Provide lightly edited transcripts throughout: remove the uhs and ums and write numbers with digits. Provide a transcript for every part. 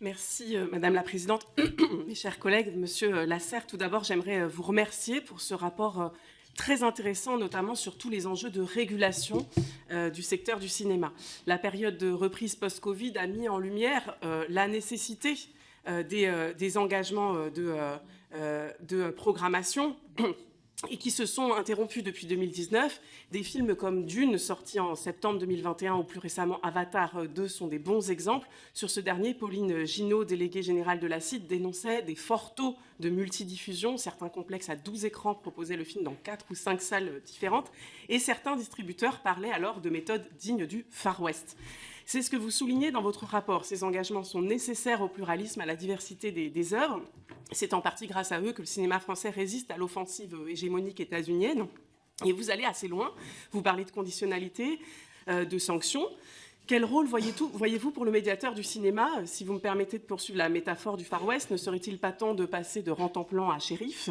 Merci Madame la Présidente. Mes chers collègues, Monsieur Lasserre, tout d'abord, j'aimerais vous remercier pour ce rapport très intéressant, notamment sur tous les enjeux de régulation du secteur du cinéma. La période de reprise post-Covid a mis en lumière la nécessité des engagements de programmation et qui se sont interrompus depuis 2019. Des films comme Dune, sorti en septembre 2021, ou plus récemment Avatar 2, sont des bons exemples. Sur ce dernier, Pauline Ginaud, déléguée générale de la CID, dénonçait des forts taux de multidiffusion. Certains complexes à 12 écrans proposaient le film dans 4 ou 5 salles différentes. Et certains distributeurs parlaient alors de méthodes dignes du Far West. C'est ce que vous soulignez dans votre rapport. Ces engagements sont nécessaires au pluralisme, à la diversité des œuvres. C'est en partie grâce à eux que le cinéma français résiste à l'offensive hégémonique états-unienne. Et vous allez assez loin. Vous parlez de conditionnalité, de sanctions. Quel rôle voyez-vous pour le médiateur du cinéma? Si vous me permettez de poursuivre la métaphore du Far West, ne serait-il pas temps de passer de rente-en-plan à shérif?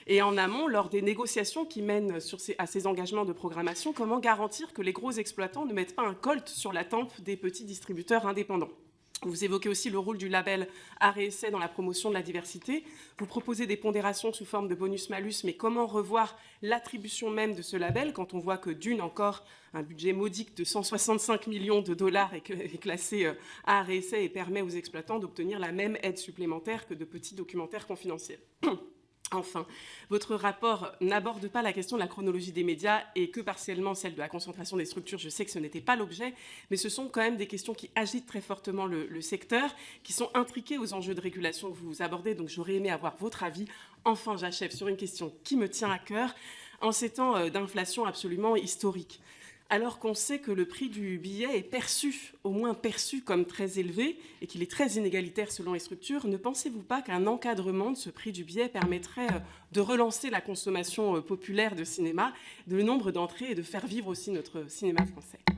Et en amont, lors des négociations qui mènent à ces engagements de programmation, comment garantir que les gros exploitants ne mettent pas un colt sur la tempe des petits distributeurs indépendants? Vous évoquez aussi le rôle du label Art et Essai dans la promotion de la diversité. Vous proposez des pondérations sous forme de bonus-malus, mais comment revoir l'attribution même de ce label quand on voit que Dune, encore un budget modique de 165 millions de dollars, est classé Art et Essai et permet aux exploitants d'obtenir la même aide supplémentaire que de petits documentaires confidentiels? Enfin, votre rapport n'aborde pas la question de la chronologie des médias et que partiellement celle de la concentration des structures. Je sais que ce n'était pas l'objet, mais ce sont quand même des questions qui agitent très fortement le secteur, qui sont intriquées aux enjeux de régulation que vous abordez. Donc j'aurais aimé avoir votre avis. Enfin, j'achève sur une question qui me tient à cœur. En ces temps d'inflation absolument historique, alors qu'on sait que le prix du billet est perçu, au moins perçu comme très élevé, et qu'il est très inégalitaire selon les structures, ne pensez-vous pas qu'un encadrement de ce prix du billet permettrait de relancer la consommation populaire de cinéma, de nombre d'entrées et de faire vivre aussi notre cinéma français?